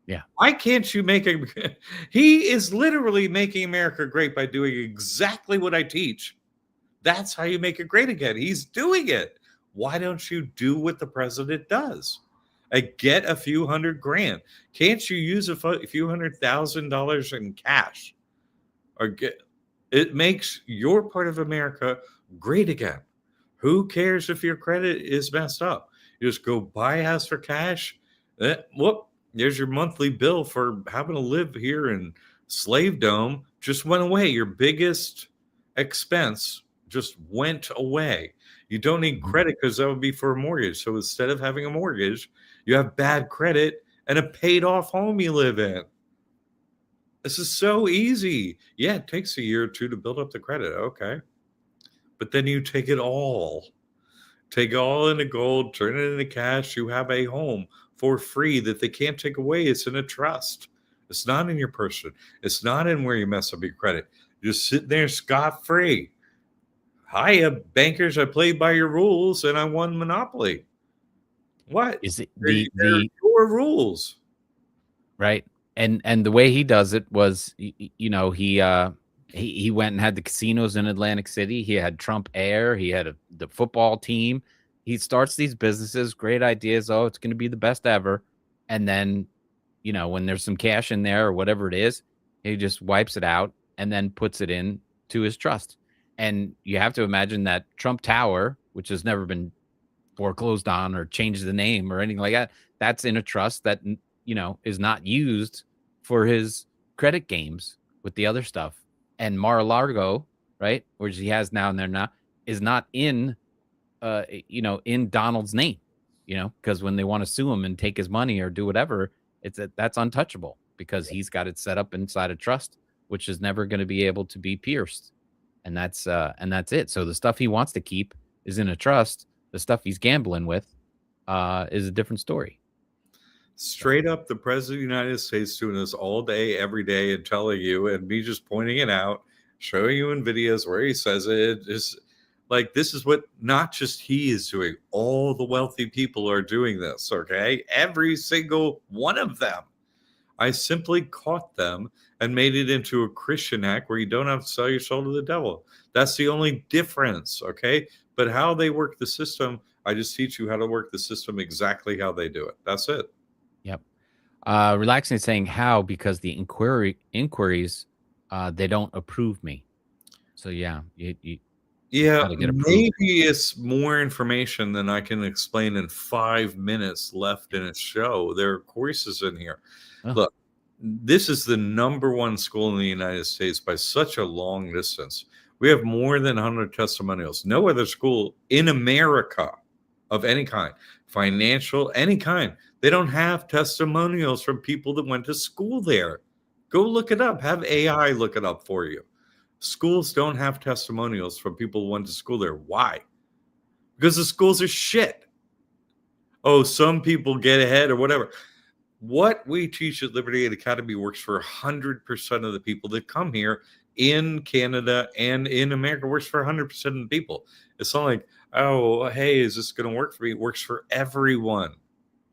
Speaker 1: Yeah.
Speaker 2: Why can't you make it? He is literally making America great by doing exactly what I teach. That's how you make it great again. He's doing it. Why don't you do what the president does? Get a few $100,000. Can't you use a few $100,000 in cash? Or it makes your part of America great again. Who cares if your credit is messed up? You just go buy a house for cash. Whoop, there's your monthly bill for having to live here in Slave Dome. Just went away. Your biggest expense just went away. You don't need credit because that would be for a mortgage. So instead of having a mortgage, you have bad credit and a paid off home you live in. This is so easy. Yeah, it takes a year or two to build up the credit. Okay. But then you take it all into gold, turn it into cash. You have a home for free that they can't take away. It's in a trust. It's not in your person. It's not in where you mess up your credit. You're just sitting there scot free. Hi, bankers. I played by your rules and I won Monopoly. What?
Speaker 1: Is it
Speaker 2: They're
Speaker 1: the
Speaker 2: your rules?
Speaker 1: right? And the way he does it was, he went and had the casinos in Atlantic City. He had Trump Air. He had the football team. He starts these businesses, great ideas. Oh, it's going to be the best ever. And then, when there's some cash in there or whatever it is, he just wipes it out and then puts it in to his trust. And you have to imagine that Trump Tower, which has never been foreclosed on or changed the name or anything like that, that's in a trust that, is not used for his credit games with the other stuff. And Mar-a-Lago, right, which he has now and there now, is not in, in Donald's name, because when they want to sue him and take his money or do whatever, that's untouchable because he's got it set up inside a trust, which is never going to be able to be pierced. And that's it. So the stuff he wants to keep is in a trust. The stuff he's gambling with is a different story.
Speaker 2: Straight up, the president of the United States doing this all day, every day, and telling you, and me just pointing it out, showing you in videos where he says it. Just like this is what not just he is doing. All the wealthy people are doing this. Okay, every single one of them. I simply caught them and made it into a Christian act where you don't have to sell your soul to the devil. That's the only difference. Okay, but how they work the system, I just teach you how to work the system exactly how they do it. That's it.
Speaker 1: Yep. Relaxing is saying how because the inquiries they don't approve me. So yeah,
Speaker 2: yeah,
Speaker 1: gotta get approved.
Speaker 2: maybe it's more information than I can explain in 5 minutes left in a show. There are courses in here.
Speaker 1: Oh.
Speaker 2: Look, this is the number one school in the United States by such a long distance. We have more than 100 testimonials. No other school in America of any kind, financial, any kind. They don't have testimonials from people that went to school there. Go look it up. Have AI look it up for you. Schools don't have testimonials from people who went to school there. Why? Because the schools are shit. Oh, some people get ahead or whatever. What we teach at Liberty Aid Academy works for 100% of the people that come here in Canada and in America. Works for 100% of the people. It's not like, oh, hey, is this going to work for me? It works for everyone.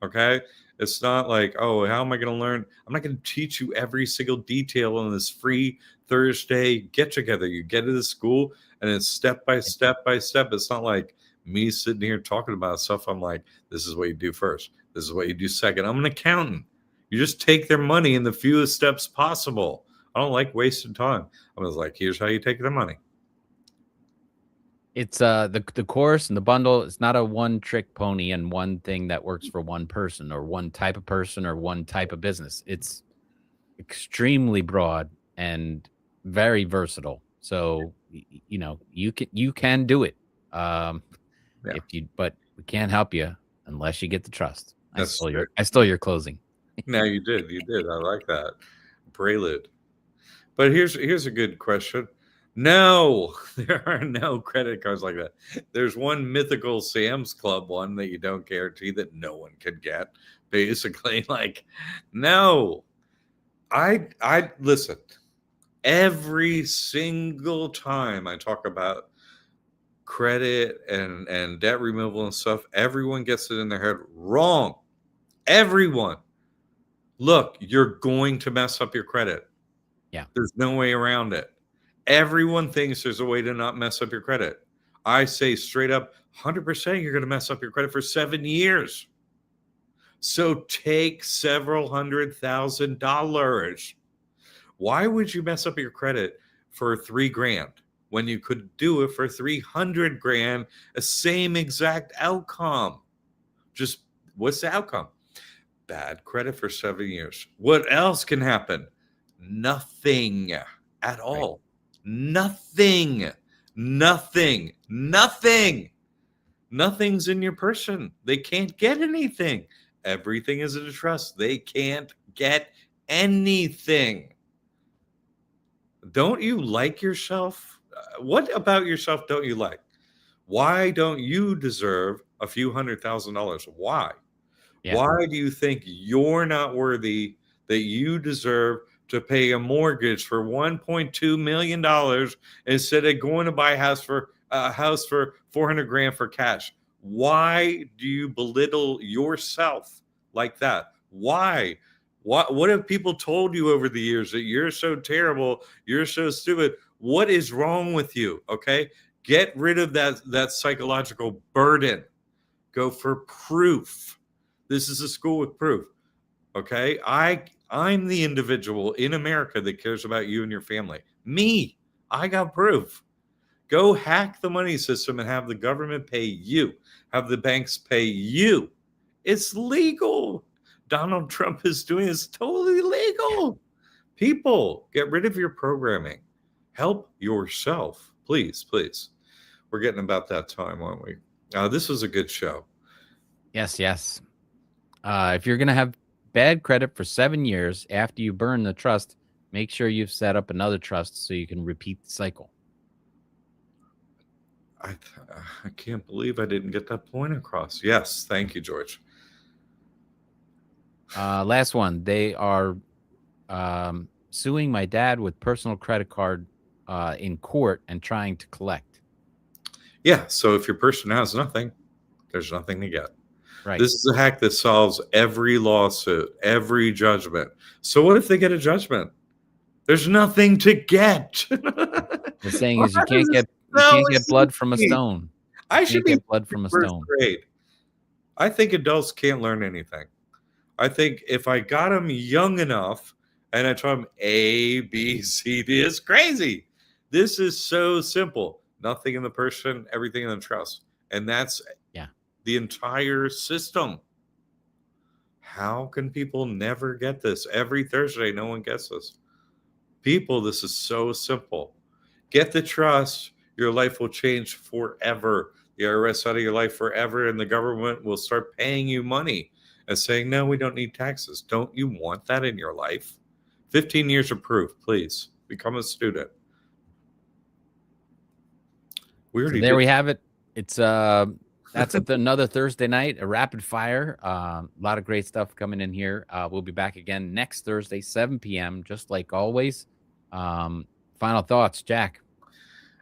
Speaker 2: Okay. It's not like, oh, how am I going to learn? I'm not going to teach you every single detail on this free Thursday get together. You get to the school and it's step by step by step. It's not like me sitting here talking about stuff. I'm like, this is what you do first. This is what you do second. I'm an accountant. You just take their money in the fewest steps possible. I don't like wasting time. I was like, here's how you take their money.
Speaker 1: It's the course and the bundle. It's not a one trick pony and one thing that works for one person or one type of person or one type of business. It's extremely broad and very versatile. So you can do it.
Speaker 2: Yeah.
Speaker 1: But we can't help you unless you get the trust.
Speaker 2: That's
Speaker 1: I stole your closing.
Speaker 2: No, you did. You did. I like that. Prelude. But here's a good question. No, there are no credit cards like that. There's one mythical Sam's Club one that you don't guarantee that no one can get. Basically, like, no. I listen. Every single time I talk about credit and debt removal and stuff, everyone gets it in their head wrong. Everyone. Look, you're going to mess up your credit.
Speaker 1: Yeah.
Speaker 2: There's no way around it. Everyone thinks there's a way to not mess up your credit. I say straight up, 100% you're going to mess up your credit for 7 years. So take several $100,000. Why would you mess up your credit for $3,000 when you could do it for $300,000, a same exact outcome? Just what's the outcome? Bad credit for 7 years. What else can happen? Nothing at all.
Speaker 1: Right.
Speaker 2: Nothing. Nothing's in your person. They can't get anything. Everything is in a trust. They can't get anything. Don't you like yourself? What about yourself don't you like? Why don't you deserve a few $100,000? Why?
Speaker 1: Yeah.
Speaker 2: Why do you think you're not worthy, that you deserve to pay a mortgage for $1.2 million instead of going to buy a house for $400,000 for cash? Why do you belittle yourself like that? Why? What have people told you over the years that you're so terrible, you're so stupid? What is wrong with you? Okay, get rid of that psychological burden. Go for proof. This is a school with proof. Okay, I'm the individual in America that cares about you and your family. Me, I got proof. Go hack the money system and have the government pay you. Have the banks pay you. It's legal. Donald Trump is doing it's totally legal. People, get rid of your programming. Help yourself. Please, please. We're getting about that time, aren't we? This was a good show.
Speaker 1: Yes. If you're going to have bad credit for 7 years after you burn the trust, make sure you've set up another trust so you can repeat the cycle.
Speaker 2: I can't believe I didn't get that point across. Yes. Thank you, George.
Speaker 1: Last one. They are suing my dad with personal credit card in court and trying to collect.
Speaker 2: Yeah. So if your person has nothing, there's nothing to get.
Speaker 1: Right.
Speaker 2: This is a hack that solves every lawsuit, every judgment. So what if they get a judgment? There's nothing to get.
Speaker 1: The saying is you can't get blood from a stone.
Speaker 2: I should
Speaker 1: get blood from a stone.
Speaker 2: Grade. I think adults can't learn anything. I think if I got them young enough and I taught them A, B, C, D, it's crazy. This is so simple. Nothing in the person, everything in the trust. And that's the entire system. How can people never get this? Every Thursday, no one gets this. People, this is so simple. Get the trust. Your life will change forever. The IRS out of your life forever, and the government will start paying you money and saying, no, we don't need taxes. Don't you want that in your life? 15 years of proof, please. Become a student.
Speaker 1: We have it. It's that's another Thursday night, a rapid fire. A lot of great stuff coming in here. We'll be back again next Thursday, 7 p.m., just like always. Final thoughts, Jack?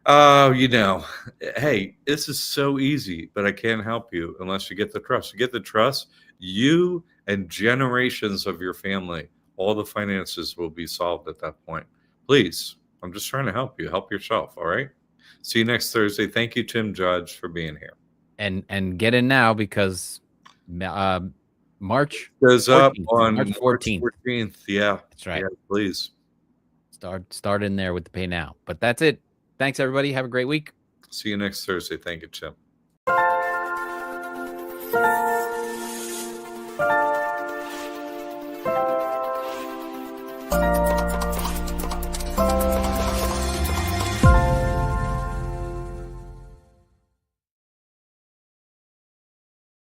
Speaker 2: Hey, this is so easy, but I can't help you unless you get the trust. You get the trust, you and generations of your family, all the finances will be solved at that point. Please, I'm just trying to help you. Help yourself, all right? See you next Thursday. Thank you, Tim Judge, for being here.
Speaker 1: And get in now because March
Speaker 2: goes 14th, up on
Speaker 1: March 14th.
Speaker 2: Yeah,
Speaker 1: that's right.
Speaker 2: Yeah, please
Speaker 1: start in there with the pay now. But that's it. Thanks, everybody. Have a great week.
Speaker 2: See you next Thursday. Thank you, Tim.